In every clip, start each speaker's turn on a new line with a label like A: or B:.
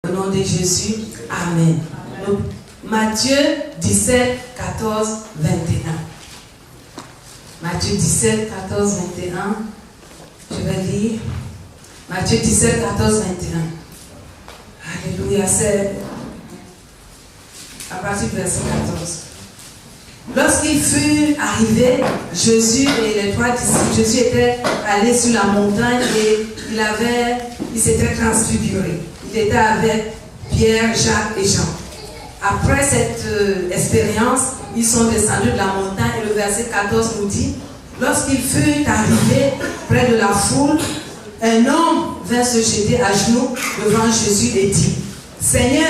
A: Au nom de Jésus, Amen. Donc, Matthieu 17, 14, 21. Matthieu 17, 14, 21. Je vais lire. Matthieu 17, 14, 21. Alléluia, c'est à partir du verset 14. Lorsqu'il fut arrivé, Jésus et les 3 disciples, Jésus était allé sur la montagne et il s'était transfiguré. Il était avec Pierre, Jacques et Jean. Après cette expérience, ils sont descendus de la montagne et le verset 14 nous dit, lorsqu'il fut arrivé près de la foule, un homme vint se jeter à genoux devant Jésus et dit, Seigneur,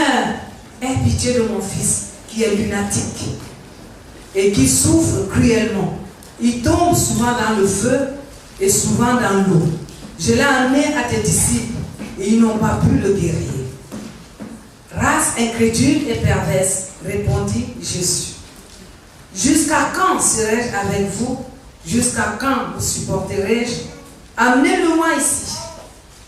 A: aie pitié de mon fils qui est lunatique et qui souffre cruellement. Il tombe souvent dans le feu et souvent dans l'eau. Je l'ai amené à tes disciples et ils n'ont pas pu le guérir. Race incrédule et perverse, répondit Jésus. Jusqu'à quand serai-je avec vous? Jusqu'à quand vous supporterai-je? Amenez-le-moi ici.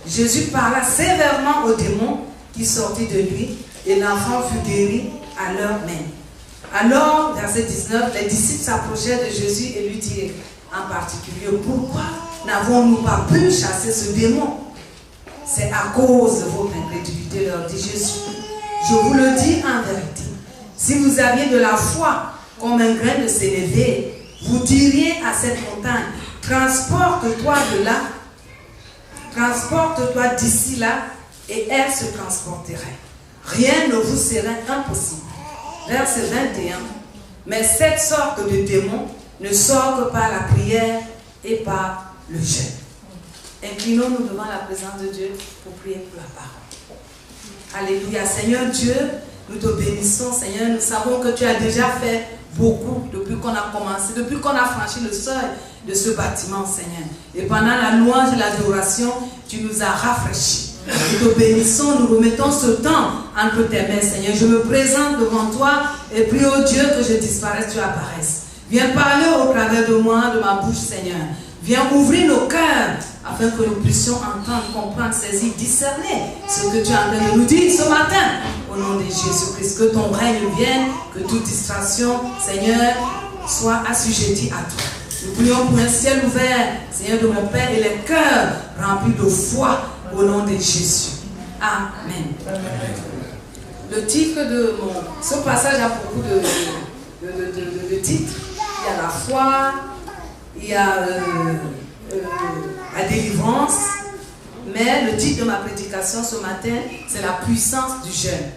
A: Jésus parla sévèrement au démon qui sortit de lui et l'enfant fut guéri à l'heure même. Alors, verset 19, les disciples s'approchèrent de Jésus et lui dirent en particulier, pourquoi n'avons-nous pas pu chasser ce démon? C'est à cause de votre incrédulité, leur dit Jésus. Je vous le dis en vérité, si vous aviez de la foi comme un grain de sénévé, vous diriez à cette montagne, transporte-toi de là, transporte-toi d'ici là, et elle se transporterait. Rien ne vous serait impossible. Verset 21. Mais cette sorte de démon ne sort que par la prière et par le jeûne. Inclinons-nous devant la présence de Dieu pour prier pour la parole. Alléluia. Seigneur Dieu, nous te bénissons, Seigneur. Nous savons que tu as déjà fait beaucoup depuis qu'on a commencé, depuis qu'on a franchi le seuil de ce bâtiment, Seigneur. Et pendant la louange et l'adoration, tu nous as rafraîchis. Nous te bénissons, nous remettons ce temps entre tes mains, Seigneur. Je me présente devant toi et prie au Dieu que je disparaisse, tu apparaisses. Viens parler au travers de moi, de ma bouche, Seigneur. Viens ouvrir nos cœurs afin que nous puissions entendre, comprendre, saisir, discerner ce que tu es en train de nous dire ce matin. Au nom de Jésus-Christ, que ton règne vienne, que toute distraction, Seigneur, soit assujettie à toi. Nous prions pour un ciel ouvert, Seigneur de mon Père, et les cœurs remplis de foi au nom de Jésus. Amen. Le titre de ce passage a beaucoup de titres. Il y a la foi, il y a la délivrance, mais le titre de ma prédication ce matin, c'est la puissance du jeûne.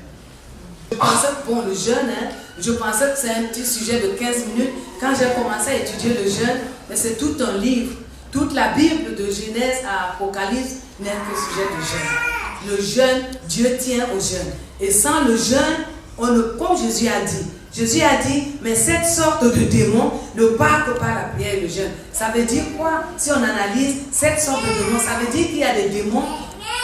A: Je pensais que bon, le jeûne, je pensais que c'est un petit sujet de 15 minutes. Quand j'ai commencé à étudier le jeûne, c'est tout un livre. Toute la Bible de Genèse à Apocalypse n'est que sujet de jeûne. Le jeûne, Dieu tient au jeûne. Et sans le jeûne, comme Jésus a dit, mais cette sorte de démon ne part que par la prière et le jeûne. Ça veut dire quoi? Si on analyse cette sorte de démon, ça veut dire qu'il y a des démons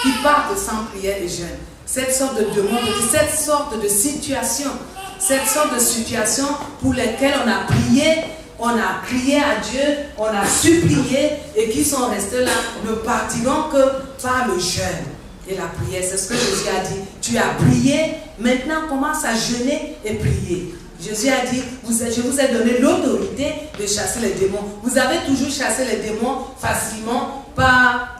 A: qui partent sans prière et jeûne. Cette sorte de démon, cette sorte de situation pour lesquelles on a prié, on a crié à Dieu, on a supplié et qui sont restés là, ne partiront que par le jeûne et la prière. C'est ce que Jésus a dit. Tu as prié, maintenant commence à jeûner et prier. Jésus a dit, je vous ai donné l'autorité de chasser les démons. Vous avez toujours chassé les démons facilement par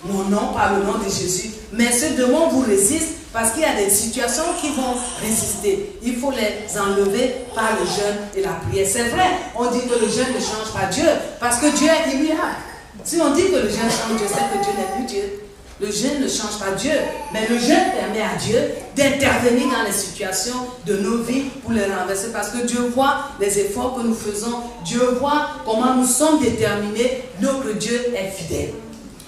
A: mon nom, par le nom de Jésus. Mais ce démon vous résiste parce qu'il y a des situations qui vont résister. Il faut les enlever par le jeûne et la prière. C'est vrai, on dit que le jeûne ne change pas Dieu parce que Dieu est immuable. Si on dit que le jeûne change Dieu, c'est que Dieu n'est plus Dieu. Le jeûne ne change pas Dieu, mais le jeûne permet à Dieu d'intervenir dans les situations de nos vies pour les renverser parce que Dieu voit les efforts que nous faisons, Dieu voit comment nous sommes déterminés, notre Dieu est fidèle.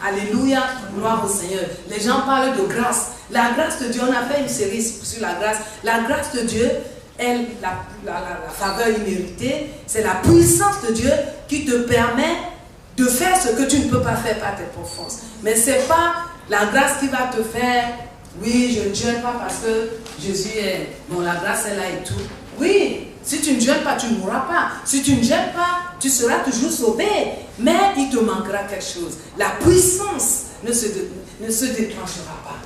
A: Alléluia, gloire au Seigneur. Les gens parlent de grâce. La grâce de Dieu, on a fait une série sur la grâce. La grâce de Dieu, la faveur imméritée, c'est la puissance de Dieu qui te permet de faire ce que tu ne peux pas faire par tes propres forces. Mais ce n'est pas la grâce qui va te faire, oui, je ne jeûne pas parce que Jésus est, bon, la grâce est là et tout. Oui, si tu ne jeûnes pas, tu ne mourras pas. Si tu ne jeûnes pas, tu seras toujours sauvé. Mais il te manquera quelque chose. La puissance ne se déclenchera pas.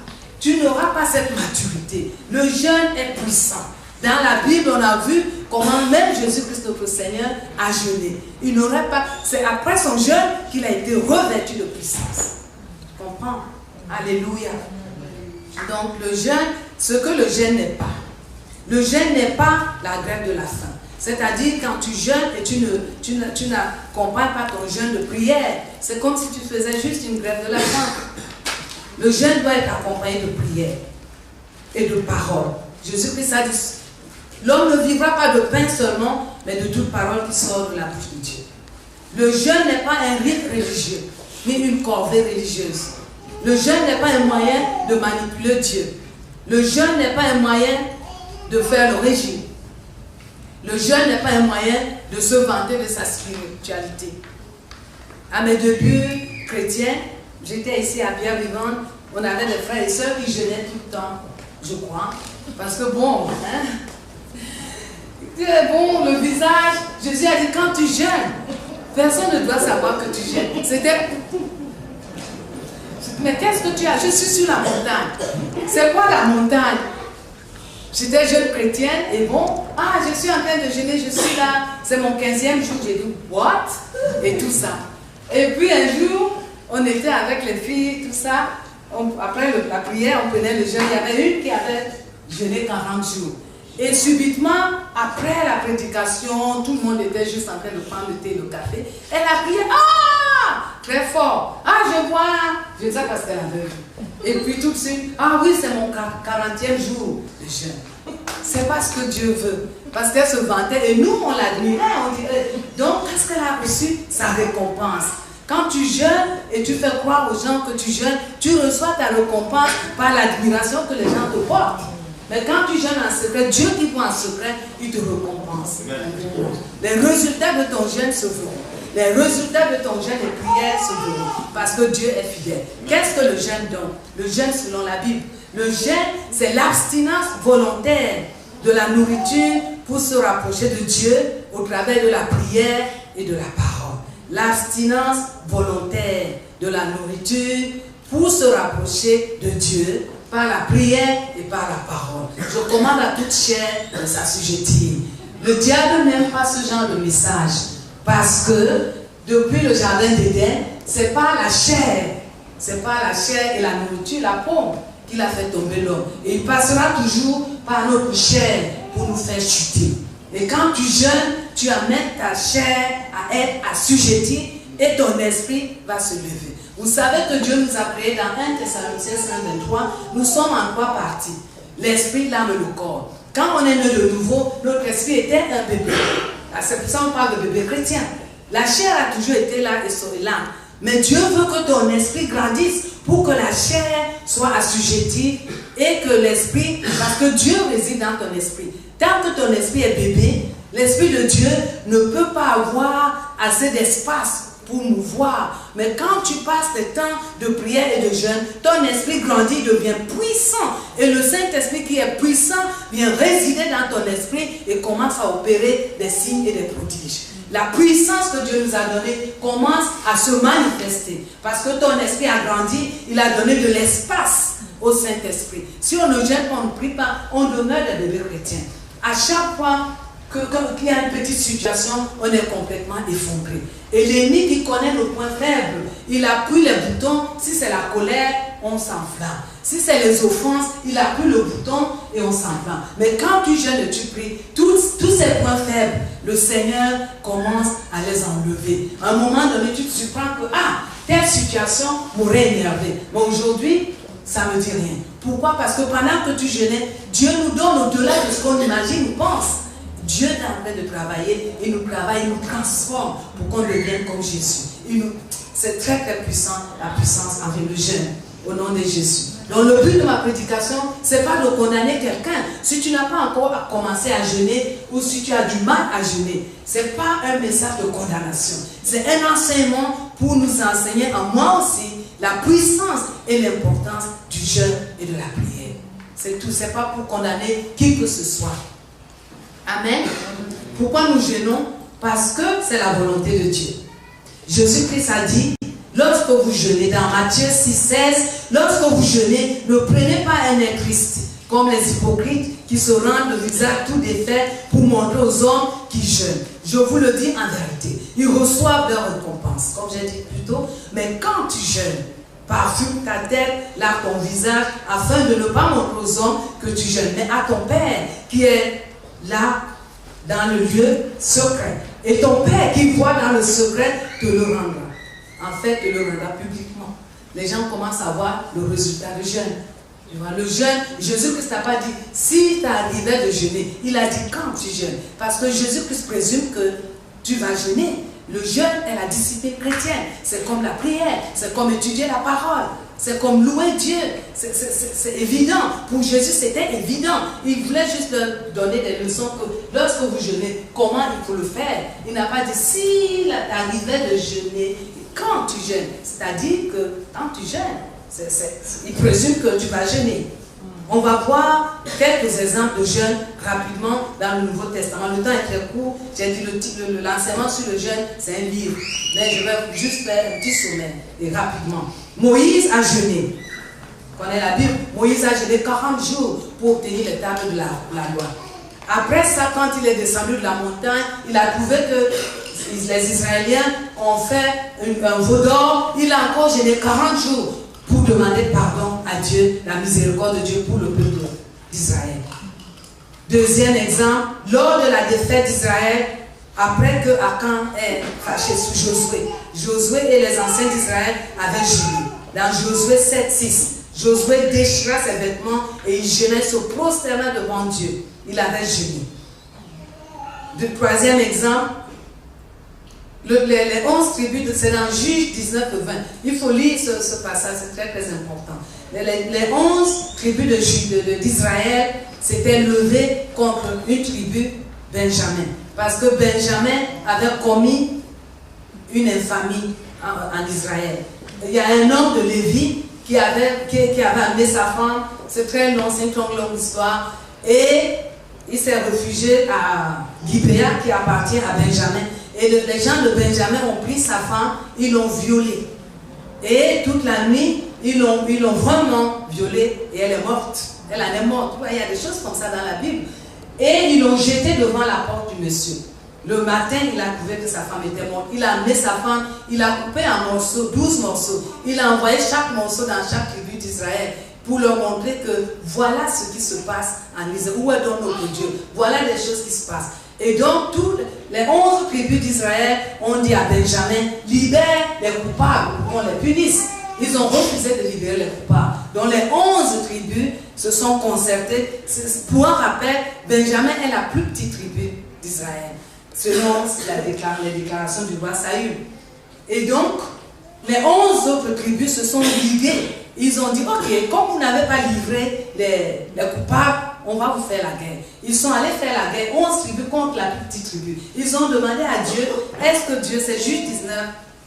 A: tu n'auras pas cette maturité. Le jeûne est puissant. Dans la Bible, on a vu comment même Jésus-Christ notre Seigneur a jeûné. Il n'aurait pas... C'est après son jeûne qu'il a été revêtu de puissance. Tu comprends? Alléluia. Donc le jeûne, ce que le jeûne n'est pas. Le jeûne n'est pas la grève de la faim. C'est-à-dire quand tu jeûnes et tu n'accompagnes pas ton jeûne de prière, c'est comme si tu faisais juste une grève de la faim. Le jeûne doit être accompagné de prière et de parole. Jésus-Christ a dit, l'homme ne vivra pas de pain seulement, mais de toute parole qui sort de la bouche de Dieu. Le jeûne n'est pas un rite religieux, ni une corvée religieuse. Le jeûne n'est pas un moyen de manipuler Dieu. Le jeûne n'est pas un moyen de faire le régime. Le jeûne n'est pas un moyen de se vanter de sa spiritualité. À mes débuts chrétiens, j'étais ici à Pierre-Vivante, on avait des frères et sœurs qui jeûnaient tout le temps, je crois. Parce que bon, le visage, Jésus a dit quand tu jeûnes, personne ne doit savoir que tu jeûnes. C'était... Mais qu'est-ce que tu as? Je suis sur la montagne. C'est quoi la montagne? J'étais jeune chrétienne et bon, je suis en train de jeûner, je suis là, c'est mon 15e jour, j'ai dit, what? Et tout ça. Et puis un jour, on était avec les filles, tout ça, après la prière, on prenait le jeûne, il y avait une qui avait jeûné 40 jours. Et subitement, après la prédication, tout le monde était juste en train de prendre le thé, le café, elle a prié, très fort, je vois, je ne sais pas ce qu'elle avait vu. Et puis tout de suite, oui, c'est mon 40e jour de jeûne. C'est pas ce que Dieu veut. Parce qu'elle se vantait et nous, on l'admirait, on dirait. Donc, qu'est-ce qu'elle a reçu? Sa récompense. Quand tu jeûnes et tu fais croire aux gens que tu jeûnes, tu reçois ta récompense par l'admiration que les gens te portent. Mais quand tu jeûnes en secret, Dieu qui voit en secret, il te récompense. Les résultats de ton jeûne se verront. Les résultats de ton jeûne et prière se verront. Parce que Dieu est fidèle. Qu'est-ce que le jeûne donne? Le jeûne selon la Bible. Le jeûne, c'est l'abstinence volontaire de la nourriture pour se rapprocher de Dieu au travers de la prière et de la parole. L'abstinence volontaire de la nourriture pour se rapprocher de Dieu par la prière et par la parole. Je commande à toute chair de s'assujettir. Le diable n'aime pas ce genre de message parce que depuis le jardin d'Éden, c'est pas la chair et la nourriture, la pomme qu'il a fait tomber l'homme. Et il passera toujours par notre chair pour nous faire chuter. Et quand tu jeûnes, tu amènes ta chair à être assujettie et ton esprit va se lever. Vous savez que Dieu nous a créés dans 1 Thessaloniciens 5:23, nous sommes en 3 parties. L'esprit, l'âme et le corps. Quand on est né de nouveau, notre esprit était un bébé. C'est pour ça qu'on parle de bébé chrétien. La chair a toujours été là et sur l'âme. Mais Dieu veut que ton esprit grandisse pour que la chair soit assujettie et que l'esprit, parce que Dieu réside dans ton esprit. Tant que ton esprit est bébé, l'esprit de Dieu ne peut pas avoir assez d'espace pour mouvoir. Mais quand tu passes le temps de prière et de jeûne, ton esprit grandit, devient puissant. Et le Saint-Esprit qui est puissant vient résider dans ton esprit et commence à opérer des signes et des prodiges. La puissance que Dieu nous a donnée commence à se manifester. Parce que ton esprit a grandi, il a donné de l'espace au Saint-Esprit. Si on ne gêne pas, on ne prie pas, on demeure des bébés chrétiens. À chaque fois qu'il y a une petite situation, on est complètement effondré. Et l'ennemi qui connaît nos points faibles, il appuie les boutons. Si c'est la colère, on s'enflamme. Si c'est les offenses, il appuie le bouton et on s'enflamme. Mais quand tu jeûnes et tu pries, tous ces points faibles, le Seigneur commence à les enlever. À un moment donné, tu te surprends que, telle situation m'aurait énervé. Mais aujourd'hui, ça ne me dit rien. Pourquoi? Parce que pendant que tu jeûnais, Dieu nous donne au-delà de ce qu'on imagine ou pense. Dieu est en train de travailler, il nous travaille, il nous transforme pour qu'on devienne comme Jésus. C'est très très puissant, la puissance avec le jeûne, au nom de Jésus. Donc le but de ma prédication, ce n'est pas de condamner quelqu'un. Si tu n'as pas encore commencé à jeûner ou si tu as du mal à jeûner, ce n'est pas un message de condamnation. C'est un enseignement pour nous enseigner à moi aussi la puissance et l'importance du jeûne et de la prière. C'est tout, ce n'est pas pour condamner qui que ce soit. Amen. Pourquoi nous jeûnons? Parce que c'est la volonté de Dieu. Jésus-Christ a dit, lorsque vous jeûnez, dans Matthieu 6,16, lorsque vous jeûnez, ne prenez pas un air triste, comme les hypocrites qui se rendent le visage tout défait pour montrer aux hommes qui jeûnent. Je vous le dis en vérité, ils reçoivent leur récompense, comme j'ai dit plus tôt, mais quand tu jeûnes, parfume ta tête, lave ton visage, afin de ne pas montrer aux hommes que tu jeûnes, mais à ton Père qui est là, dans le lieu secret. Et ton Père qui voit dans le secret te le rendra. En fait, te le rendra publiquement. Les gens commencent à voir le résultat du jeûne. Tu vois, le jeûne, Jésus-Christ n'a pas dit, si tu arrivais de jeûner, il a dit quand tu jeûnes. Parce que Jésus-Christ présume que tu vas jeûner. Le jeûne est la discipline chrétienne. C'est comme la prière, c'est comme étudier la parole, c'est comme louer Dieu. C'est évident. Pour Jésus, c'était évident. Il voulait juste leur donner des leçons que lorsque vous jeûnez, comment il faut le faire. Il n'a pas dit, si t'arrivais de jeûner, quand tu jeûnes. C'est-à-dire que quand tu jeûnes, il présume que tu vas jeûner. On va voir quelques exemples de jeûne rapidement dans le Nouveau Testament. Le temps est très court. J'ai dit l'enseignement sur le jeûne, c'est un livre. Mais je vais juste faire un petit sommaire et rapidement. Moïse a jeûné. On connaît la Bible. Moïse a jeûné 40 jours pour obtenir les tables de la loi. Après ça, quand il est descendu de la montagne, il a trouvé que les Israéliens ont fait un veau d'or. Il a encore jeûné 40 jours pour demander pardon à Dieu, la miséricorde de Dieu pour le peuple d'Israël. Deuxième exemple, lors de la défaite d'Israël, après que Akan ait fâché sur Josué, Josué et les anciens d'Israël avaient jeûné. Dans Josué 7,6, Josué déchira ses vêtements et il jeûnait, se prosternant devant Dieu. Il avait jeûné. Le troisième exemple, les 11 tribus, c'est dans Juge 19 et 20. Il faut lire ce passage, c'est très très important. Les 11 tribus d'Israël s'étaient levées contre une tribu, Benjamin. Parce que Benjamin avait commis une infamie en Israël. Il y a un homme de Lévi qui avait amené sa femme, c'est très long, c'est une longue histoire, et il s'est réfugié à Gibéa qui appartient à Benjamin. Et les gens de Benjamin ont pris sa femme, ils l'ont violée. Et toute la nuit, ils l'ont vraiment violée et elle est morte. Elle en est morte. Il y a des choses comme ça dans la Bible. Et ils l'ont jetée devant la porte du monsieur. Le matin, il a trouvé que sa femme était morte. Il a amené sa femme, il a coupé en morceaux, 12 morceaux. Il a envoyé chaque morceau dans chaque tribu d'Israël pour leur montrer que voilà ce qui se passe en Israël. Où est donc notre Dieu? Voilà les choses qui se passent. Et donc, toutes les 11 tribus d'Israël ont dit à Benjamin, libère les coupables, qu'on les punisse. Ils ont refusé de libérer les coupables. Donc, les 11 tribus se sont concertées. Pour un rappel, Benjamin est la plus petite tribu d'Israël, selon les déclarations du roi Saül. Et donc, les 11 autres tribus se sont liguées. Ils ont dit, ok, comme vous n'avez pas livré les coupables, on va vous faire la guerre. Ils sont allés faire la guerre, 11 tribus contre la petite tribu. Ils ont demandé à Dieu, est-ce que Dieu, c'est Juge 19,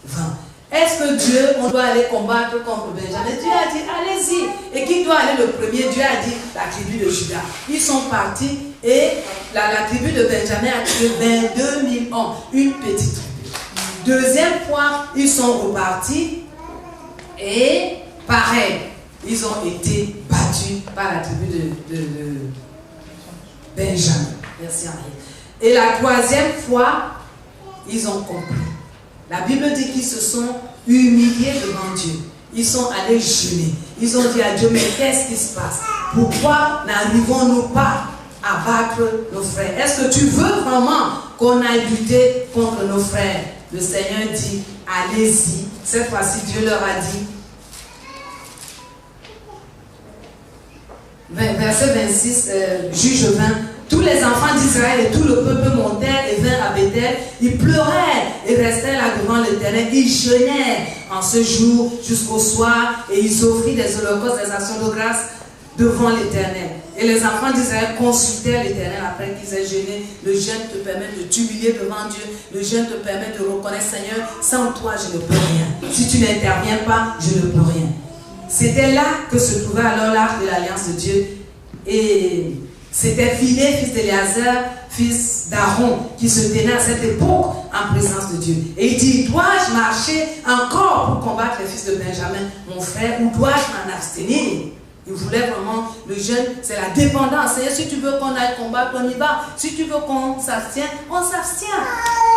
A: 20. Est-ce que Dieu, on doit aller combattre contre Benjamin? Dieu a dit, allez-y. Et qui doit aller le premier? Dieu a dit, la tribu de Juda. Ils sont partis et la tribu de Benjamin a tué 22 000 hommes, une petite tribu. Deuxième fois, ils sont repartis et pareil, ils ont été battus par la tribu de Benjamin. Merci Henri. Et la troisième fois, ils ont compris. La Bible dit qu'ils se sont humiliés devant Dieu. Ils sont allés jeûner. Ils ont dit à Dieu, mais qu'est-ce qui se passe? Pourquoi n'arrivons-nous pas à battre nos frères? Est-ce que tu veux vraiment qu'on aille lutter contre nos frères? Le Seigneur dit, allez-y. Cette fois-ci, Dieu leur a dit, verset 26, Juge 20, tous les enfants d'Israël et tout le peuple montèrent et vinrent à Bethel. Ils pleuraient et restèrent là devant l'Éternel. Ils jeûnèrent en ce jour jusqu'au soir et ils offrirent des holocaustes, des actions de grâce devant l'Éternel. Et les enfants d'Israël consultèrent l'Éternel après qu'ils aient jeûné. Le jeûne te permet de t'humilier devant Dieu. Le jeûne te permet de reconnaître, Seigneur, sans toi je ne peux rien. Si tu n'interviens pas, je ne peux rien. C'était là que se trouvait alors l'arche de l'alliance de Dieu. Et c'était Phiné, fils d'Éléazar, fils d'Aaron, qui se tenait à cette époque en présence de Dieu. Et il dit, dois-je marcher encore pour combattre les fils de Benjamin, mon frère, ou dois-je m'en abstenir? Il voulait vraiment, le jeûne, c'est la dépendance. C'est-à-dire, si tu veux qu'on aille combattre, on y va. Si tu veux qu'on s'abstienne, on s'abstient.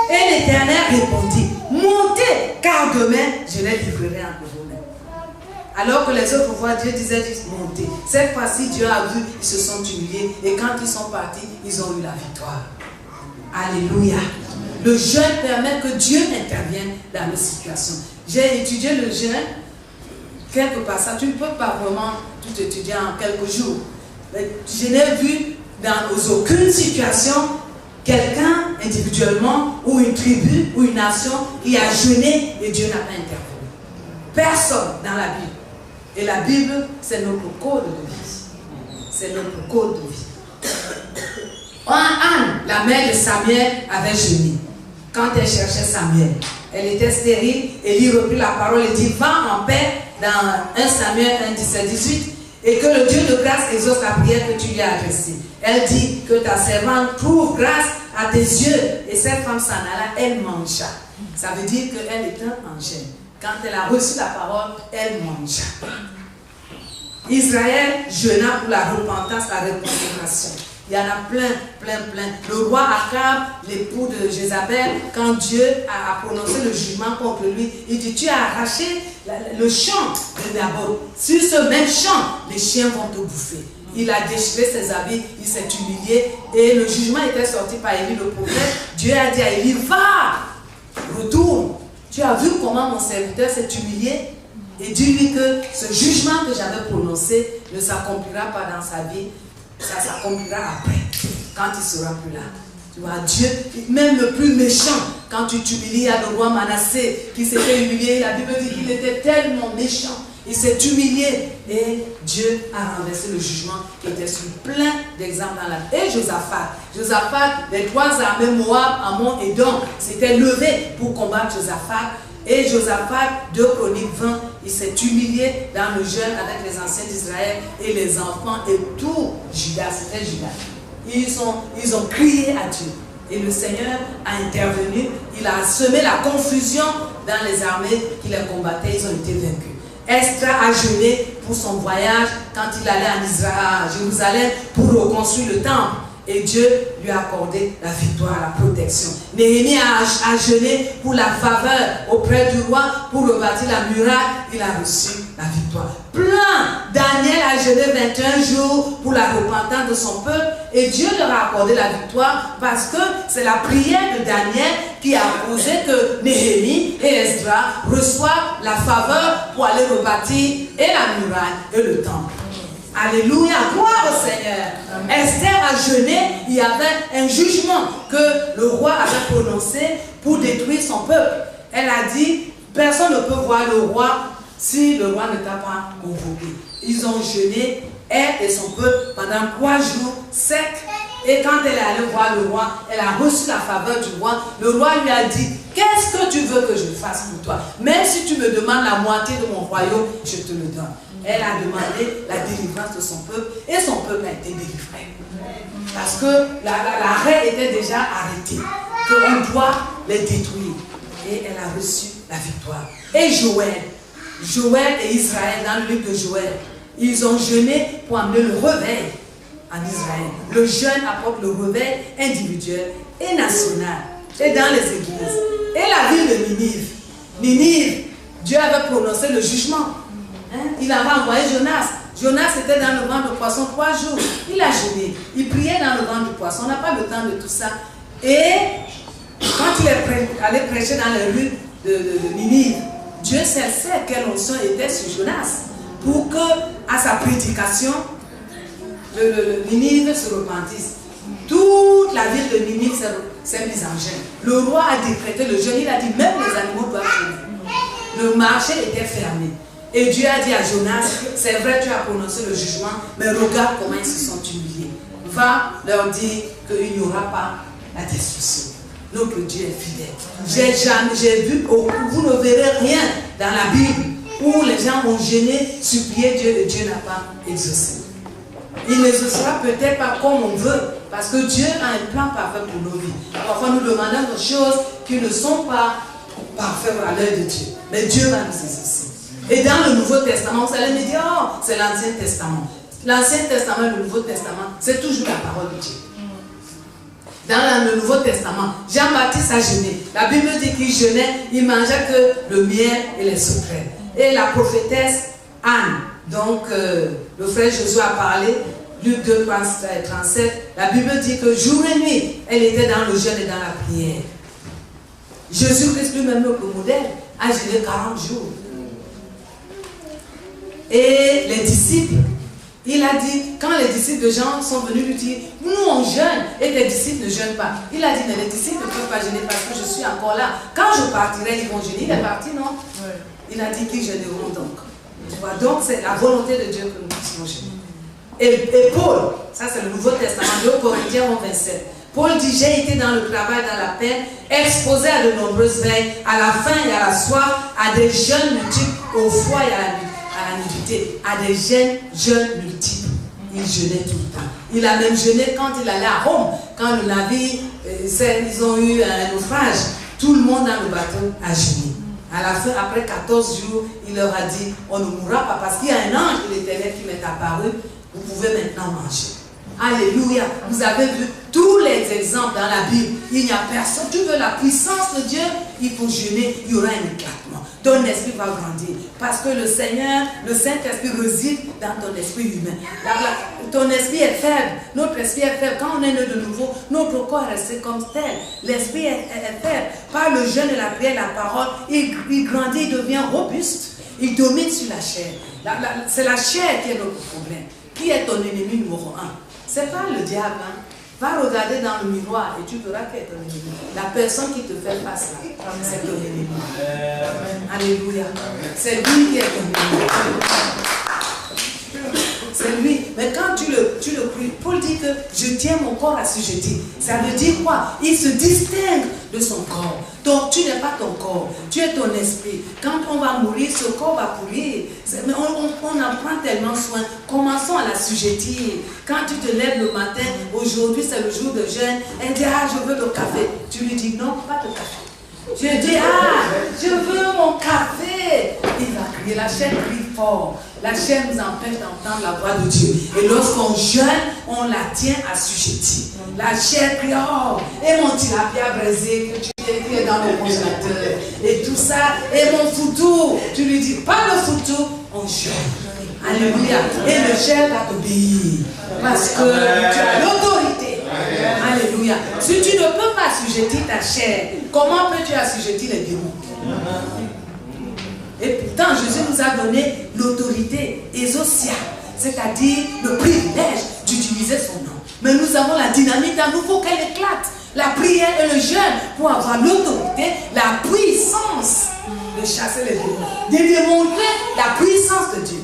A: Et l'Éternel répondit, montez, car demain, je les livrerai entre vous-mêmes. Alors que les autres fois, Dieu disait, montez. Cette fois-ci, Dieu a vu, ils se sont humiliés. Et quand ils sont partis, ils ont eu la victoire. Alléluia. Le jeûne permet que Dieu intervienne dans nos situations. J'ai étudié le jeûne. Quelque passages, tu ne peux pas vraiment tout étudier en quelques jours. Mais je n'ai vu dans aucune situation quelqu'un individuellement ou une tribu ou une nation qui a jeûné et Dieu n'a pas intervenu. Personne dans la Bible. Et la Bible, c'est notre code de vie. C'est notre code de vie. Anne, la mère de Samuel, avait jeûné quand elle cherchait Samuel. Elle était stérile. Élie reprit la parole et dit, va en paix, dans 1 Samuel 1, 17, 18, et que le Dieu de grâce exauce la prière que tu lui as adressée. Elle dit que ta servante trouve grâce à tes yeux. Et cette femme s'en alla, elle mangea. Ça veut dire qu'elle était en jeûne. Quand elle a reçu la parole, elle mangea. Israël jeûna pour la repentance, la réconciliation. Il y en a plein. Le roi Akab, l'époux de Jézabel, quand Dieu a prononcé le jugement contre lui, il dit, tu as arraché le champ de Naboth. Sur ce même champ, les chiens vont te bouffer. Il a déchiré ses habits, il s'est humilié et le jugement était sorti par Élie le prophète. Dieu a dit à Élie, va, retourne. Tu as vu comment mon serviteur s'est humilié? Et dis-lui que ce jugement que j'avais prononcé ne s'accomplira pas dans sa vie. Ça s'accomplira après, quand il sera plus là. Tu vois, Dieu, même le plus méchant, quand tu t'humilies, il y a le roi Manassé qui s'était humilié. La Bible dit qu'il était tellement méchant. Il s'est humilié et Dieu a renversé le jugement qui était sur plein d'exemples dans la vie. Et Josaphat, les trois armées Moab, Ammon et Edom s'étaient levés pour combattre Josaphat. Et Josaphat, 2 Chroniques 20, il s'est humilié dans le jeûne avec les anciens d'Israël et les enfants et tout Judas, c'était Judas. Ils ont crié à Dieu. Et le Seigneur a intervenu, il a semé la confusion dans les armées qui les combattaient, ils ont été vaincus. Esther a jeûné pour son voyage quand il allait à Jérusalem pour reconstruire le temple. Et Dieu lui a accordé la victoire, la protection. Néhémie a jeûné pour la faveur auprès du roi, pour rebâtir la muraille. Il a reçu la victoire. Daniel a jeûné 21 jours pour la repentance de son peuple. Et Dieu leur a accordé la victoire parce que c'est la prière de Daniel qui a causé que Néhémie et Esdras reçoivent la faveur pour aller rebâtir et la muraille et le temple. Alléluia, gloire au Seigneur. Esther a jeûné, il y avait un jugement que le roi avait prononcé pour détruire son peuple. Elle a dit, personne ne peut voir le roi si le roi ne t'a pas convoqué. Ils ont jeûné, elle et son peuple, pendant 3 jours secs. Et quand elle est allée voir le roi, elle a reçu la faveur du roi. Le roi lui a dit, qu'est-ce que tu veux que je fasse pour toi? Même si tu me demandes la moitié de mon royaume, je te le donne. Elle a demandé la délivrance de son peuple et son peuple a été délivré. Parce que l'arrêt était déjà arrêté, qu'on doit les détruire. Et elle a reçu la victoire. Et Joël et Israël, dans le livre de Joël, ils ont jeûné pour amener le réveil en Israël. Le jeûne apporte le réveil individuel et national, et dans les églises. Et la ville de Ninive, Dieu avait prononcé le jugement. Il avait envoyé Jonas. Jonas était dans le ventre de poisson 3 jours. Il a jeûné. Il priait dans le ventre du poisson. On n'a pas le temps de tout ça. Et quand il est allé prêcher dans les rues de Ninive, Dieu sait quelle onction était sur Jonas pour que, à sa prédication, Ninive se repentisse. Toute la ville de Ninive s'est mise en jeûne. Le roi a décrété le jeûne. Il a dit même les animaux doivent jeûner. Le marché était fermé. Et Dieu a dit à Jonas, c'est vrai, tu as prononcé le jugement, mais regarde comment ils se sont humiliés. Va leur dire qu'il n'y aura pas la destruction. Notre Dieu est fidèle. J'ai vu, vous ne verrez rien dans la Bible où les gens ont gêné, supplié Dieu et Dieu n'a pas exaucé. Il n'exaucera peut-être pas comme on veut, Parce que Dieu a un plan parfait pour nos vies. Parfois nous demandons des choses qui ne sont pas parfaites à l'œil de Dieu. Mais Dieu va nous exaucer. Et dans le Nouveau Testament, vous allez me dire, oh, c'est l'Ancien Testament. L'Ancien Testament et le Nouveau Testament, c'est toujours la parole de Dieu. Dans le Nouveau Testament, Jean-Baptiste a jeûné. La Bible dit qu'il jeûnait, il mangeait que le miel et les sauterelles. Et la prophétesse Anne, donc le frère Josué a parlé, Luc 2, 37, la Bible dit que jour et nuit, elle était dans le jeûne et dans la prière. Jésus-Christ lui-même, notre modèle, a jeûné 40 jours. Et les disciples, il a dit, quand les disciples de Jean sont venus lui dire, nous on jeûne et tes disciples ne jeûnent pas. Il a dit, mais les disciples ne peuvent pas jeûner parce que je suis encore là. Quand je partirai, ils vont jeûner. Il est parti, non? Oui. Il a dit qu'ils jeûneront donc. Tu vois, donc c'est la volonté de Dieu que nous puissions jeûner. Et Paul, ça c'est le Nouveau Testament, 2 Corinthiens 27. Paul dit, j'ai été dans le travail, dans la peine, exposé à de nombreuses veilles, à la faim et à la soif, à des jeûnes multiples, au froid et à la nudité, à des jeûnes multiples. Il jeûnait tout le temps. Il a même jeûné quand il allait à Rome, quand le navire, ils ont eu un naufrage, tout le monde dans le bateau a jeûné. À la fin, après 14 jours, il leur a dit, on ne mourra pas parce qu'il y a un ange de l'Éternel qui m'est apparu, vous pouvez maintenant manger. Alléluia. Vous avez vu tous les exemples dans la Bible. Il n'y a personne. Tu veux la puissance de Dieu, il faut jeûner, il y aura un éclatement. Ton esprit va grandir. Parce que le Seigneur, le Saint-Esprit réside dans ton esprit humain. Ton esprit est faible. Notre esprit est faible. Quand on est né de nouveau, notre corps est resté comme tel. L'esprit est faible. Par le jeûne et la prière et la parole, il grandit, il devient robuste. Il domine sur la chair. C'est la chair qui est notre problème. Qui est ton ennemi numéro 1? C'est pas le diable. Hein? Va regarder dans le miroir et tu verras qui est ton ennemi. La personne qui te fait face là, c'est ton ennemi. Alléluia. C'est lui qui est ton ennemi. C'est lui. Mais quand tu le pries, Paul dit que je tiens mon corps assujetti. Ça veut dire quoi? Il se distingue de son corps. Donc tu n'es pas ton corps, tu es ton esprit. Quand on va mourir, ce corps va pourrir. Mais on en prend tellement soin. Commençons à l'assujettir. Quand tu te lèves le matin, aujourd'hui c'est le jour de jeûne, elle dit, ah je veux le café. Tu lui dis, non, pas de café. Je dis, ah, je veux mon café. Il va crier, la chair crie fort. La chair nous empêche d'entendre la voix de Dieu. Et lorsqu'on jeûne, on la tient assujettie. La chair crie, oh, et mon tilapia braisé que tu es dans le congélateur. Et tout ça, et mon foutou. Tu lui dis, pas le foutou, on jeûne. Alléluia. Et le chair va t'obéir. Parce que tu as l'autorité. Alléluia. Si tu ne peux pas assujettir ta chair, comment peux-tu assujettir les démons? Et pourtant, Jésus nous a donné l'autorité exousia, c'est-à-dire le privilège d'utiliser son nom. Mais nous avons la dynamique dans nous, il faut qu'elle éclate. La prière et le jeûne pour avoir l'autorité, la puissance de chasser les démons, de démontrer la puissance de Dieu.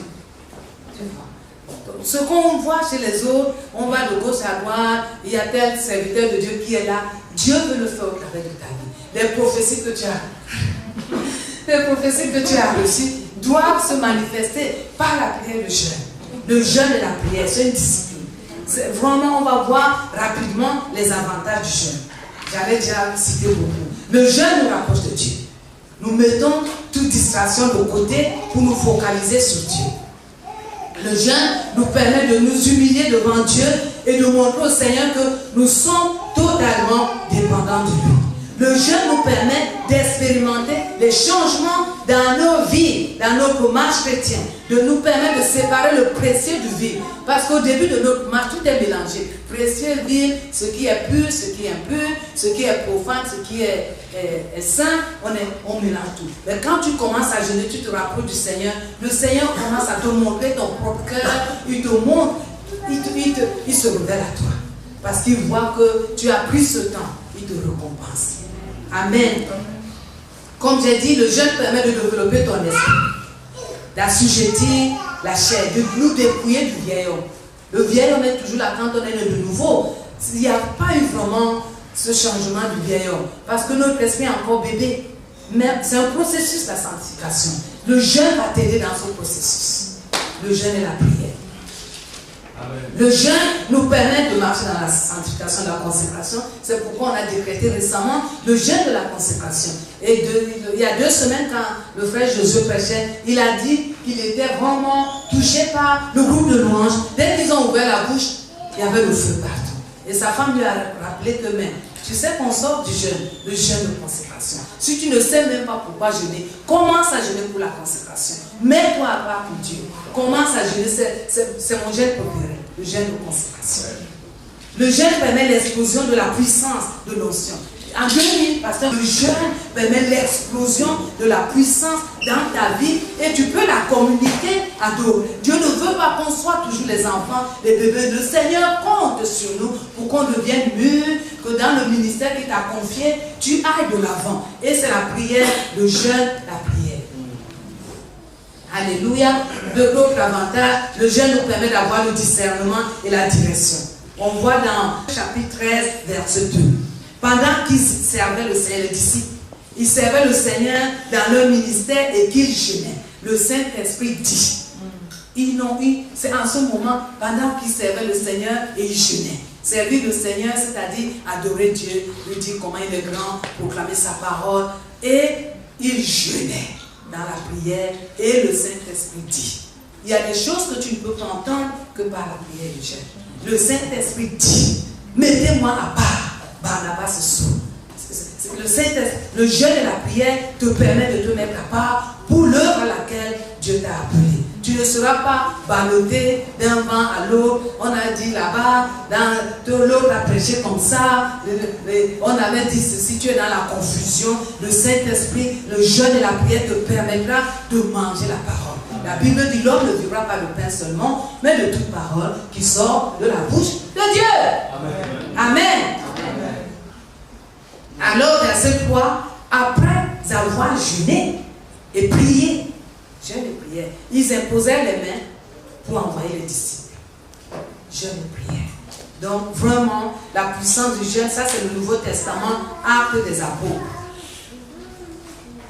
A: Ce qu'on voit chez les autres, on va de gauche à droite, il y a tel serviteur de Dieu qui est là. Dieu veut le faire au travers de ta vie. Les prophéties que tu as reçues doivent se manifester par la prière et le jeûne. Le jeûne et la prière, c'est une discipline. Vraiment, on va voir rapidement les avantages du jeûne. J'allais déjà citer beaucoup. Le jeûne nous rapproche de Dieu. Nous mettons toute distraction de côté pour nous focaliser sur Dieu. Le jeûne nous permet de nous humilier devant Dieu et de montrer au Seigneur que nous sommes totalement dépendants de lui. Le jeûne nous permet d'expérimenter les changements dans nos vies, dans notre marche chrétienne, de nous permettre de séparer le précieux du vil. Parce qu'au début de notre marche, tout est mélangé. Précieux, vil, ce qui est pur, ce qui est impur, ce qui est profane, ce qui est saint, on mélange tout. Mais quand tu commences à jeûner, tu te rapproches du Seigneur, le Seigneur commence à te montrer ton propre cœur, il te montre, il se révèle à toi. Parce qu'il voit que tu as pris ce temps, il te récompense. Amen. Comme j'ai dit, le jeûne permet de développer ton esprit, d'assujettir la chair, de nous dépouiller du vieil homme. Le vieil homme est toujours là quand on est né de nouveau. Il n'y a pas eu vraiment ce changement du vieil homme, parce que notre esprit est encore bébé. Mais c'est un processus, la sanctification. Le jeûne va t'aider dans ce processus. Le jeûne et la prière. Amen. Le jeûne nous permet de marcher dans la sanctification. sanctification, de la consécration. C'est pourquoi on a décrété récemment le jeûne de la consécration. Et il y a 2 semaines, quand le frère Josué prêchait, il a dit qu'il était vraiment touché par le groupe de louanges. Dès qu'ils ont ouvert la bouche, il y avait le feu partout. Et sa femme lui a rappelé que même, tu sais qu'on sort du jeûne, le jeûne de consécration. Si tu ne sais même pas pourquoi jeûner, commence à jeûner pour la consécration. Mets-toi à part pour Dieu. Commence à jeûner, c'est mon jeûne préféré, le jeûne de consécration. Le jeûne permet l'explosion de la puissance de l'onction. En 2000, pasteur, le jeûne permet l'explosion de la puissance dans ta vie et tu peux la communiquer à d'autres. Dieu ne veut pas qu'on soit toujours les enfants, les bébés. Le Seigneur compte sur nous pour qu'on devienne mûrs, que dans le ministère qu'il t'a confié, tu ailles de l'avant. Et c'est la prière, le jeûne, la prière. Alléluia. De l'autre avantage, le jeûne nous permet d'avoir le discernement et la direction. On voit dans chapitre 13, verset 2. Pendant qu'ils servaient le Seigneur, les disciples, ils servaient le Seigneur dans leur ministère et qu'ils jeûnaient. Le Saint-Esprit dit, c'est en ce moment, pendant qu'ils servaient le Seigneur et ils jeûnaient. Servir le Seigneur, c'est-à-dire adorer Dieu, lui dire comment il est grand, proclamer sa parole. Et ils jeûnaient dans la prière et le Saint-Esprit dit. Il y a des choses que tu ne peux pas entendre que par la prière du jeûne. Le Saint-Esprit dit, mettez-moi à part. Barnabas se sauve. Le jeûne et la prière te permettent de te mettre à part pour l'œuvre à laquelle Dieu t'a appelé. Tu ne seras pas ballotté d'un vent à l'autre. On a dit là-bas, l'autre a prêché comme ça. On avait dit ceci, tu es dans la confusion. Le Saint-Esprit, le jeûne et la prière te permettra de manger la parole. La Bible dit l'homme ne vivra pas de pain seulement, mais de toute parole qui sort de la bouche de Dieu. Amen. Amen. Alors, verset 3, après avoir jeûné et prié, jeûne et prière, ils imposèrent les mains pour envoyer les disciples. Jeûne et prière. Donc, vraiment, la puissance du jeûne, ça c'est le Nouveau Testament, Actes des Apôtres.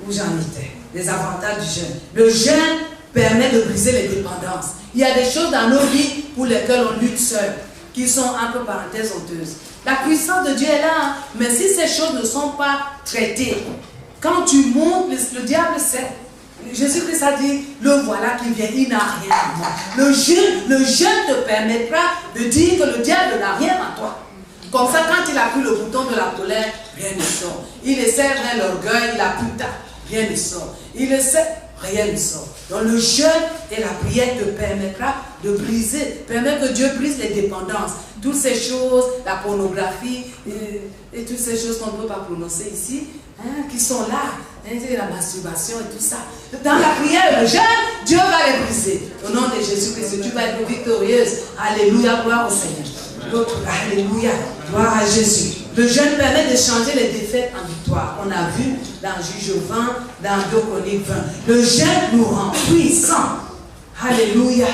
A: Où j'en étais, les avantages du jeûne. Le jeûne permet de briser les dépendances. Il y a des choses dans nos vies pour lesquelles on lutte seul, qui sont entre parenthèses honteuses. La puissance de Dieu est là, mais si ces choses ne sont pas traitées, quand tu montes, le diable sait. Jésus-Christ a dit, le voilà qui vient, il n'a rien à moi. Le jeûne te permettra de dire que le diable n'a rien à toi. Comme ça, quand il appuie le bouton de la colère, rien ne sort. Il essaie de l'orgueil, il appuie ta, rien ne sort. Il essaie, rien ne sort. Donc le jeûne et la prière te permettra de briser, permet que Dieu brise les dépendances. Toutes ces choses, la pornographie et toutes ces choses qu'on ne peut pas prononcer ici, qui sont là, la masturbation et tout ça. Dans la prière, le jeûne, Dieu va les briser. Au nom de Jésus-Christ, tu vas être victorieuse. Alléluia, gloire au Seigneur. Alléluia, gloire à Jésus. Le jeûne permet de changer les défaites en victoire. On a vu dans Juge 20, dans 2 Chroniques 20. Le jeûne nous rend puissants. Alléluia.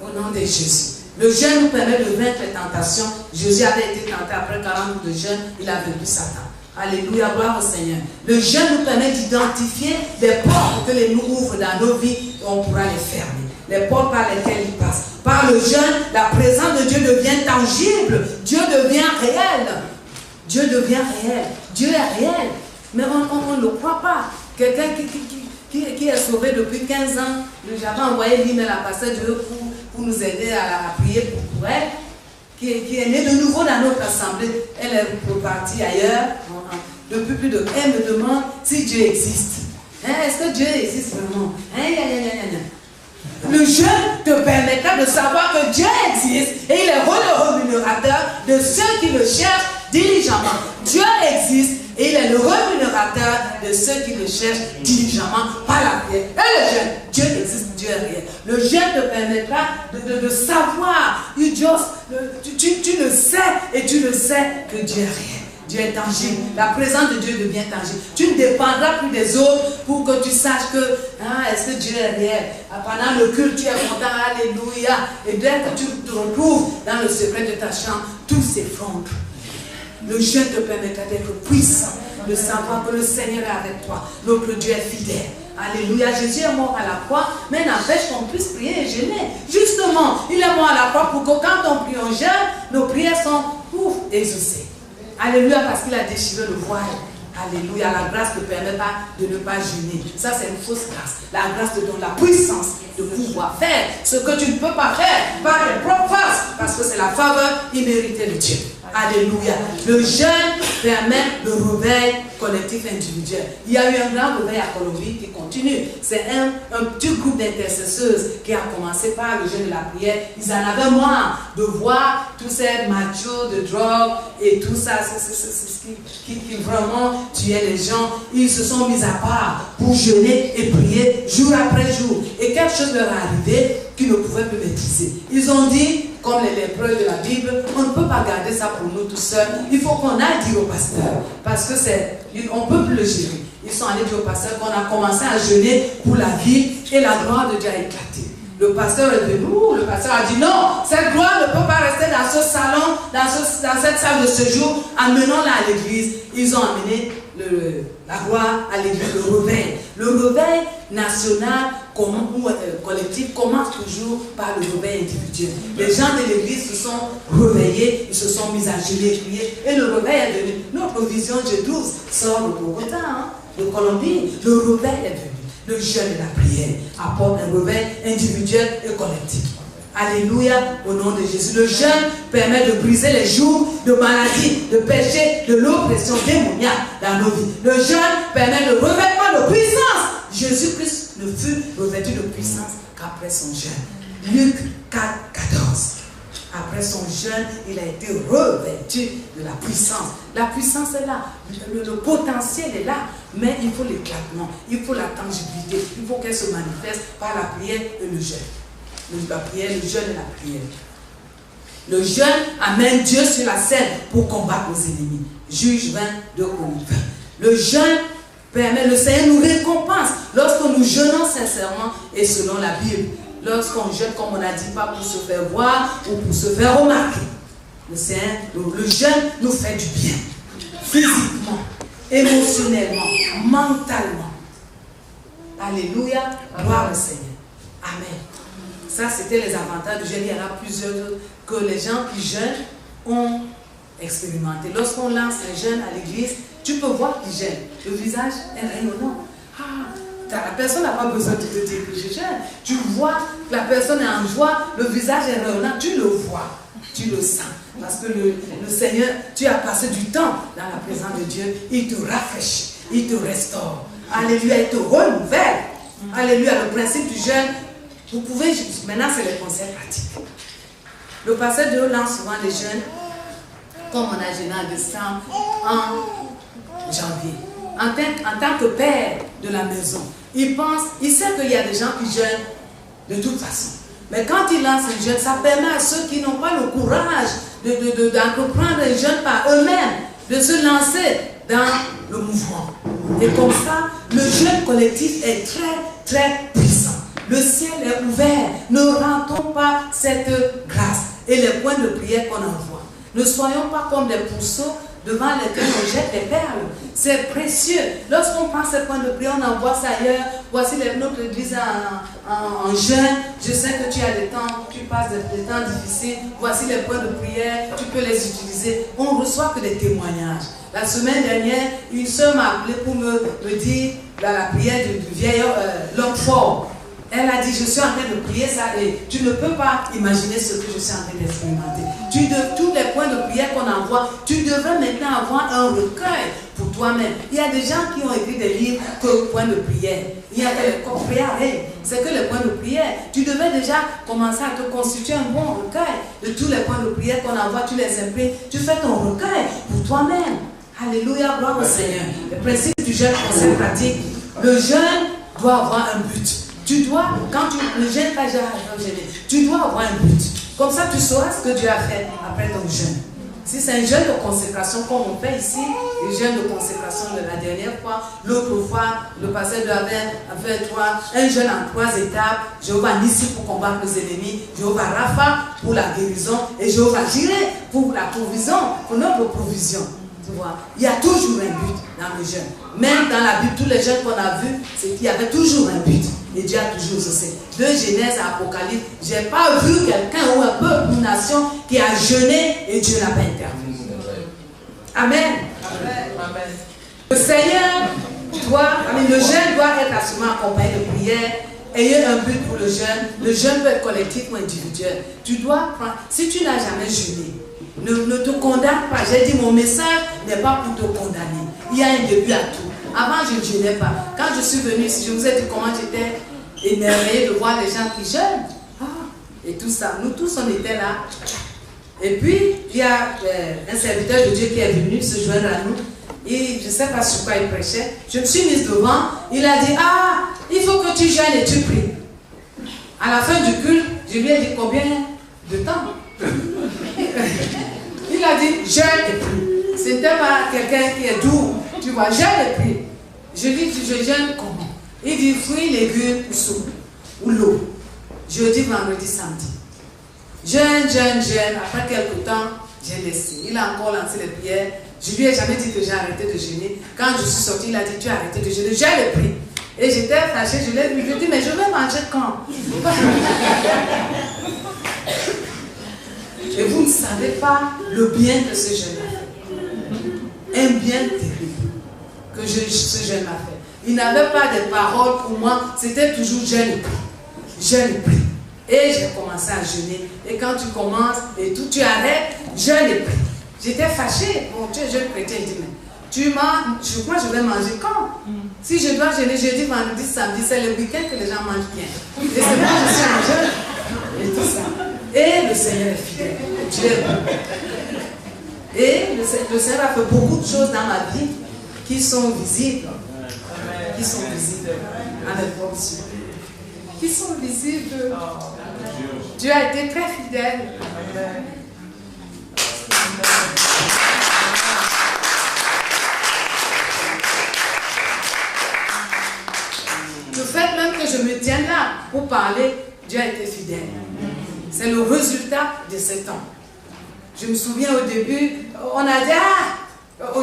A: Au nom de Jésus. Le jeûne nous permet de vaincre les tentations. Jésus avait été tenté après 40 jours de jeûne, il a vaincu Satan. Alléluia, gloire au Seigneur. Le jeûne nous permet d'identifier les portes que les nous ouvrent dans nos vies et on pourra les fermer. Les portes par lesquelles il passe. Par le jeûne, la présence de Dieu devient tangible. Dieu devient réel. Dieu devient réel. Dieu est réel. Mais on ne le croit pas. Quelqu'un qui est sauvé depuis 15 ans, j'avais envoyé l'email à Pasteur Dieu pour nous aider à prier pour elle, qui est née de nouveau dans notre assemblée. Elle est repartie ailleurs. Depuis plus de... Elle me demande si Dieu existe. Est-ce que Dieu existe vraiment? Le jeûne te permettra de savoir que Dieu existe et il est le rémunérateur de ceux qui le cherchent diligemment. Dieu existe et il est le rémunérateur de ceux qui le cherchent diligemment par la prière. Et le jeûne, Dieu existe, Dieu est réel. Le jeûne te permettra de savoir. Tu le sais et tu le sais que Dieu est réel. Dieu est tangible. La présence de Dieu devient tangible. Tu ne dépendras plus des autres pour que tu saches que est-ce que Dieu est réel. Pendant le culte, tu es content, alléluia. Et dès que tu te retrouves dans le secret de ta chambre, tout s'effondre. Le jeûne te permettra d'être puissant, de savoir que le Seigneur est avec toi. Notre Dieu est fidèle. Alléluia, Jésus est mort à la croix, mais n'empêche qu'on puisse prier et jeûner. Justement, il est mort à la croix pour que quand on prie en jeûne, nos prières sont exaucées. Alléluia, parce qu'il a déchiré le voile. Alléluia, la grâce ne permet pas de ne pas jeûner. Ça, c'est une fausse grâce. La grâce te donne la puissance de pouvoir faire ce que tu ne peux pas faire par tes propres forces, parce que c'est la faveur imméritée de Dieu. Alléluia. Le jeûne permet le réveil collectif individuel. Il y a eu un grand réveil à Colombie qui continue. C'est un petit groupe d'intercesseuses qui a commencé par le jeûne de la prière. Ils en avaient marre de voir tous ces machos de drogue et tout ça, qui vraiment tuait les gens. Ils se sont mis à part pour jeûner et prier jour après jour. Et quelque chose leur est arrivé qu'ils ne pouvaient plus maîtriser. Ils ont dit, comme les lépreux de la Bible, on ne peut pas garder ça pour nous tout seuls. Il faut qu'on aille dire au pasteur. Parce que on ne peut plus le gérer. Ils sont allés dire au pasteur qu'on a commencé à jeûner pour la vie et la gloire de Dieu a éclaté. Le pasteur est venu, le pasteur a dit non, cette gloire ne peut pas rester dans ce salon, dans cette salle de séjour, amenons-la à l'église. Ils ont amené la gloire à l'église, le réveil. Le réveil national ou collectif commence toujours par le réveil individuel. Les gens de l'église se sont réveillés, ils se sont mis à jeûner et prier, et le réveil est venu. Notre vision G12 sort de Bogota, de Colombie, le réveil est venu. Le jeûne et la prière apportent un réveil individuel et collectif. Alléluia, au nom de Jésus. Le jeûne permet de briser les jours de maladie, de péché, de l'oppression démoniaque dans nos vies. Le jeûne permet le revêtement de puissance. Jésus-Christ ne fut revêtu de puissance qu'après son jeûne. Luc 4, 14. Après son jeûne, il a été revêtu de la puissance. La puissance est là, le potentiel est là, mais il faut l'éclatement, il faut la tangibilité, il faut qu'elle se manifeste par la prière et le jeûne. La prière, le jeûne et la prière. Le jeûne amène Dieu sur la scène pour combattre nos ennemis. Juge 22 Corinthiens 20. Le jeûne permet, le Seigneur nous récompense lorsque nous jeûnons sincèrement et selon la Bible. Lorsqu'on jeûne, comme on a dit, pas pour se faire voir ou pour se faire remarquer. Le jeûne nous fait du bien. Physiquement, émotionnellement, mentalement. Alléluia, gloire au Seigneur. Amen. Ça, c'était les avantages du jeûne. Il y en a plusieurs autres que les gens qui jeûnent ont expérimenté. Lorsqu'on lance un jeûne à l'église, tu peux voir qu'ils jeûnent. Le visage est rayonnant. La personne n'a pas besoin de te dire que je jeûne. Tu vois que la personne est en joie, le visage est rayonnant, tu le vois, tu le sens. Parce que le Seigneur, tu as passé du temps dans la présence de Dieu, il te rafraîchit, il te restaure. Alléluia, il te renouvelle. Alléluia, le principe du jeûne, vous pouvez, maintenant c'est les conseils pratiques. Le pasteur Dieu lance souvent les jeûnes, comme on a jeûné en décembre, en janvier. En tant que père de la maison, il sait qu'il y a des gens qui jeûnent de toute façon. Mais quand il lance un jeûne, ça permet à ceux qui n'ont pas le courage d'entreprendre un jeûne par eux-mêmes, de se lancer dans le mouvement. Et comme ça, le jeûne collectif est très, très puissant. Le ciel est ouvert. Ne ratons pas cette grâce et les points de prière qu'on envoie. Ne soyons pas comme des pourceaux devant lesquels on jette les perles. C'est précieux. Lorsqu'on prend ces points de prière, on envoie ça ailleurs. Voici notre église en jeûne. Je sais que tu as des temps, tu passes des temps difficiles. Voici les points de prière, tu peux les utiliser. On ne reçoit que des témoignages. La semaine dernière, une soeur m'a appelé pour me dire la prière du vieil l'homme fort. Elle a dit, je suis en train de prier ça et tu ne peux pas imaginer ce que je suis en train d'expérimenter. Tous les points de prière qu'on envoie, tu devrais maintenant avoir un recueil pour toi-même. Il y a des gens qui ont écrit des livres que points de prière. Il y a des prières, c'est que les points de prière. Tu devais déjà commencer à te constituer un bon recueil de tous les points de prière qu'on envoie, tu les imprimes, tu fais ton recueil pour toi-même. Alléluia, gloire au Seigneur. Le principe du jeûne, conseil pratique. Le jeûne doit avoir un but. Tu dois, quand tu ne jeûnes pas, tu dois avoir un but. Comme ça, tu sauras ce que Dieu a fait après ton jeûne. Si c'est un jeûne de consécration, comme on fait ici, le jeûne de consécration de la dernière fois, l'autre fois, le pasteur de la veine a fait un jeûne en 3 étapes. Jéhovah Nissi pour combattre les ennemis, Jéhovah Rapha pour la guérison et Jéhovah Jireh pour la provision, pour notre provision. Tu vois, il y a toujours un but dans le jeûne. Même dans la Bible, tous les jeûnes qu'on a vus, c'est qu'il y avait toujours un but. et Dieu a toujours exaucé. De Genèse à Apocalypse, je n'ai pas vu quelqu'un ou un peuple ou une nation qui a jeûné et Dieu n'a pas intervenu. Amen. Amen. Le Seigneur le jeûne doit être absolument accompagné de prière. Ayez un but pour le jeûne. Le jeûne peut être collectif ou individuel. Tu dois prendre. Si tu n'as jamais jeûné, ne te condamne pas. J'ai dit, mon message n'est pas pour te condamner. Il y a un début à tout. Avant, je ne jeûnais pas. Quand je suis venue ici, je vous ai dit comment j'étais émerveillée de voir les gens qui jeûnent. Et tout ça. Nous tous, on était là. Et puis, il y a un serviteur de Dieu qui est venu se joindre à nous. Et je ne sais pas sur quoi il prêchait. Je me suis mise devant. Il a dit, il faut que tu jeûnes et tu pries. À la fin du culte, je lui ai dit combien de temps. Il a dit, jeûne et prie. Ce n'était pas quelqu'un qui est doux. Tu vois, jeûne et prie. Je lui dis, je jeûne comment? Il dit, fruits, légumes ou soupe. Ou l'eau. Jeudi, vendredi, samedi. Jeûne. Après quelques temps, j'ai laissé. Il a encore lancé les prières. Je lui ai jamais dit que j'ai arrêté de jeûner. Quand je suis sortie, il a dit, tu as arrêté de jeûner. J'ai le prix. Et j'étais fâchée. Je lui ai dit, mais je vais manger quand? Et vous ne savez pas le bien que ce jeûne a fait. Un bien terrible que ce jeûne a fait. Il n'avait pas de paroles pour moi. C'était toujours jeûne et prie. Jeûne et prie. Et j'ai commencé à jeûner. Et quand tu commences et tout, tu arrêtes, jeûne et prie. J'étais fâchée. Bon, tu es jeune chrétien, il dit, mais tu manges, moi je vais manger quand? Si je dois jeûner jeudi, vendredi, samedi, c'est le week-end que les gens mangent bien. Et c'est moi, je suis en jeûne. Et tout ça. Et le Seigneur est fidèle. Dieu est bon. Et le Seigneur a fait beaucoup de choses dans ma vie qui sont visibles. Qui sont visibles à mes propres yeux. Qui sont visibles. Dieu a été très fidèle. Le fait même que je me tienne là pour parler, Dieu a été fidèle. C'est le résultat de 7 ans. Je me souviens au début, on a dit,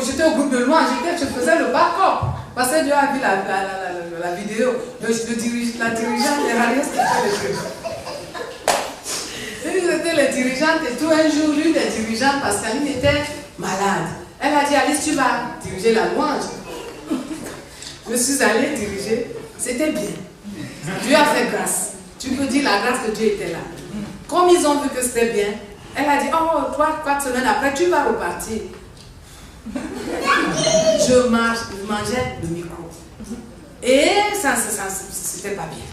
A: j'étais au groupe de louange, je faisais le backup. Parce que Dieu a vu la vidéo, la dirigeante des radios, c'était étaient les dirigeantes et tout. Un jour, l'une des dirigeantes, Pascaline, était malade. Elle a dit, Alice, tu vas diriger la louange. Je suis allée diriger. C'était bien. Dieu a fait grâce. Tu peux dire la grâce de Dieu était là. Comme ils ont vu que c'était bien, elle a dit, 3-4 semaines après, tu vas repartir. Je mangeais le micro. Et ça c'était pas bien.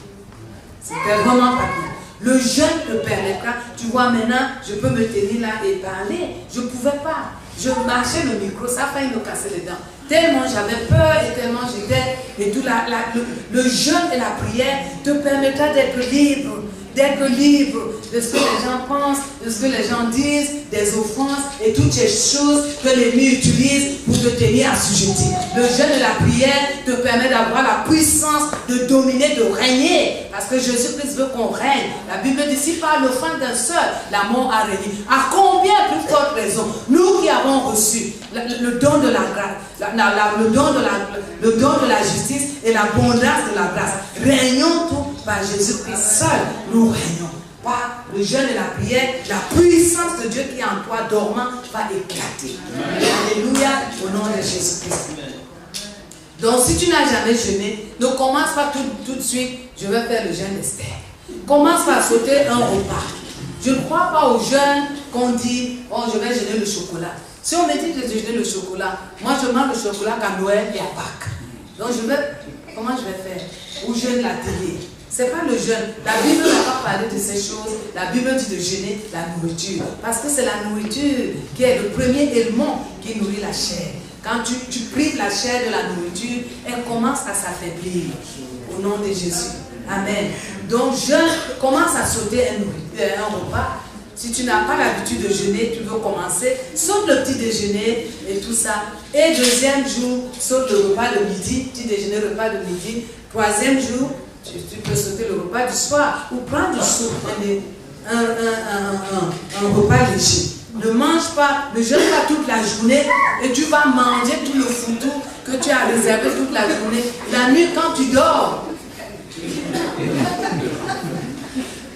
A: C'était vraiment pas bien. Le jeûne te permettra, tu vois maintenant, je peux me tenir là et parler. Je ne pouvais pas. Je marchais le micro, ça a failli me casser les dents. Tellement j'avais peur et tellement j'étais. Et tout le jeûne et la prière te permettra d'être libre. D'être libre de ce que les gens pensent, de ce que les gens disent, des offenses et toutes ces choses que l'ennemi utilise pour te tenir assujetti. Le jeûne et la prière te permet d'avoir la puissance de dominer, de régner. Parce que Jésus-Christ veut qu'on règne. La Bible dit, si par l'offrande d'un seul, la mort a régné. À combien plus forte raison, nous qui avons reçu le don de la grâce, le don de la justice et l'abondance de la grâce, régnons tous par Jésus-Christ seul, nous régnons. Par le jeûne et la prière, la puissance de Dieu qui est en toi dormant va éclater. Alléluia, au nom de Jésus-Christ. Donc si tu n'as jamais jeûné, ne commence pas tout de suite, je vais faire le jeûne d'Esther. Commence par sauter un repas. Je ne crois pas au jeûne qu'on dit, je vais jeûner le chocolat. Si on me dit de jeûner le chocolat, moi je mange le chocolat qu'à Noël et à Pâques. Donc comment je vais faire? Ou jeûne la télé. Ce n'est pas le jeûne. La Bible n'a pas parlé de ces choses. La Bible dit de jeûner la nourriture. Parce que c'est la nourriture qui est le premier élément qui nourrit la chair. Quand tu prives la chair de la nourriture, elle commence à s'affaiblir. Au nom de Jésus. Amen. Donc jeûne, commence à sauter un repas. Si tu n'as pas l'habitude de jeûner, tu veux commencer, saute le petit déjeuner et tout ça. Et deuxième jour, saute le repas de midi, petit déjeuner, repas de midi. Troisième jour, tu peux sauter le repas du soir ou prendre du soupe, un repas léger. Ne mange pas, ne jeûne pas toute la journée et tu vas manger tout le foutu que tu as réservé toute la journée. La nuit, quand tu dors,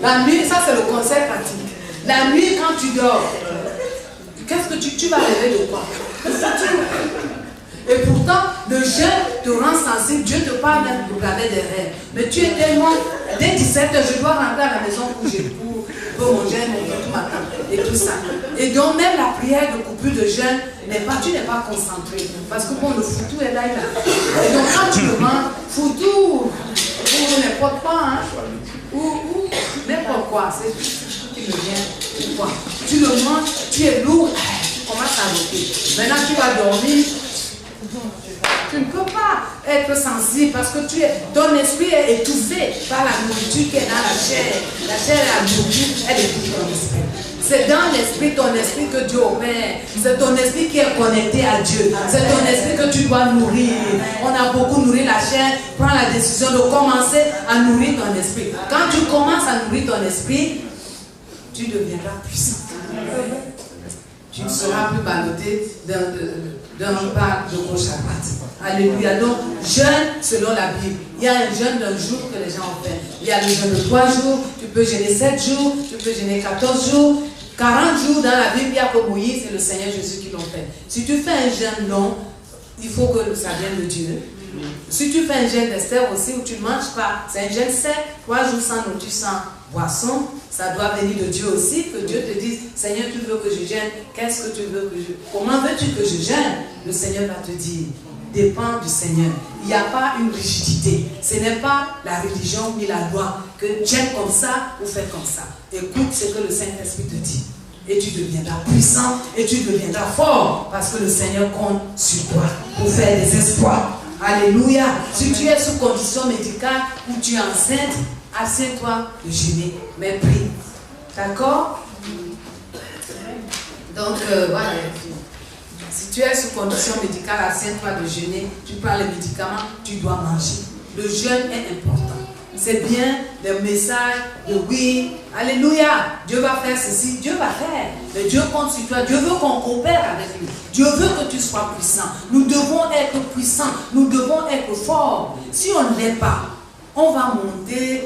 A: La nuit, ça c'est le conseil pratique. La nuit, quand tu dors, qu'est-ce que tu vas rêver de quoi? Et pourtant, le jeûne te rend sensible. Dieu te parle même pour regarder des rêves. Mais tu es tellement... Dès 17h, je dois rentrer à la maison pour mon jeûne tout matin. Et tout ça. Et donc, même la prière de coupure de jeûne, tu n'es pas concentré. Parce que bon, le foutu est là, il est là. Et donc, quand tu demandes foutu, ou n'importe quoi, hein, ou n'importe quoi, c'est ce qui me vient. Ou quoi. Tu le manges, tu es lourd, tu commences à roter. Maintenant, tu vas dormir. Tu ne peux pas être sensible parce que ton esprit est étouffé par la nourriture qui est dans la chair. La chair est la nourriture, elle étouffe ton esprit. C'est dans l'esprit, ton esprit que Dieu opère. C'est ton esprit qui est connecté à Dieu. C'est ton esprit que tu dois nourrir. On a beaucoup nourri la chair. Prends la décision de commencer à nourrir ton esprit. Quand tu commences à nourrir ton esprit, tu deviendras puissant. Tu ne seras plus ballotté d'un pas de gauche à droite. Alléluia. Donc, jeûne selon la Bible. Il y a un jeûne d'un jour que les gens ont fait. Il y a le jeûne de 3 jours, tu peux jeûner 7 jours, tu peux jeûner 14 jours. 40 jours dans la Bible, il y a que Moïse et le Seigneur Jésus qui l'ont fait. Si tu fais un jeûne long, il faut que ça vienne de Dieu. Si tu fais un jeûne d'Esther aussi où tu ne manges pas, c'est un jeûne sec, 3 jours sans nourriture, sans boisson, ça doit venir de Dieu aussi, que Dieu te dise, Seigneur, tu veux que je jeûne, qu'est-ce que tu veux que je... Comment veux-tu que je jeûne? Le Seigneur va te dire, dépend du Seigneur. Il n'y a pas une rigidité. Ce n'est pas la religion ni la loi, que j'aime comme ça ou fais comme ça. Écoute ce que le Saint-Esprit te dit. Et tu deviendras puissant et tu deviendras fort parce que le Seigneur compte sur toi pour faire des espoirs. Alléluia. Si tu es sous condition médicale ou tu es enceinte, assieds-toi de jeûner, mais prie. D'accord? Donc, voilà. Si tu es sous condition médicale, assieds-toi de jeûner, tu prends les médicaments, tu dois manger. Le jeûne est important. C'est bien le message de oui, alléluia, Dieu va faire ceci, Dieu va faire. Mais Dieu compte sur toi, Dieu veut qu'on coopère avec lui. Dieu veut que tu sois puissant. Nous devons être puissants, nous devons être forts. Si on ne l'est pas, on va monter,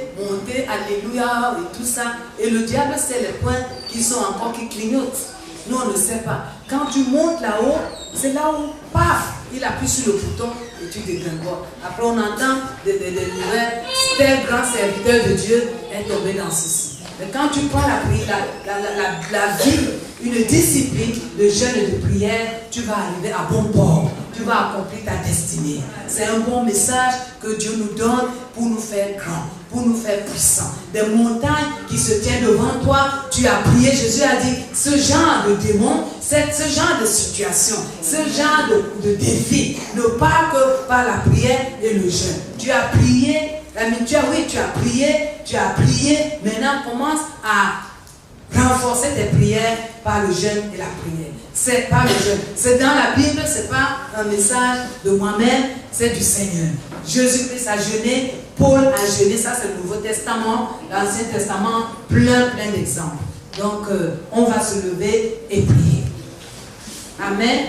A: alléluia, et tout ça. Et le diable, c'est les points qui sont encore, qui clignotent. Nous, on ne sait pas. Quand tu montes là-haut, c'est là où, paf, il appuie sur le bouton et tu dégringoles. Après, on entend des nouvelles. Tel grand serviteur de Dieu est tombé dans ceci. Mais quand tu prends la prière, la vie, une discipline de jeûne et de prière, tu vas arriver à bon port. Tu vas accomplir ta destinée. C'est un bon message que Dieu nous donne pour nous faire grands, pour nous faire puissants. Des montagnes qui se tiennent devant toi, tu as prié. Jésus a dit, ce genre de démon, ce genre de situation, ce genre de défi ne part que par la prière et le jeûne. Tu as prié, tu as prié, maintenant commence à renforcer tes prières par le jeûne et la prière. C'est par le jeûne. C'est dans la Bible, ce n'est pas un message de moi-même, c'est du Seigneur. Jésus-Christ a jeûné, Paul a jeûné, ça c'est le Nouveau Testament, l'Ancien Testament, plein d'exemples. Donc, on va se lever et prier. Amen.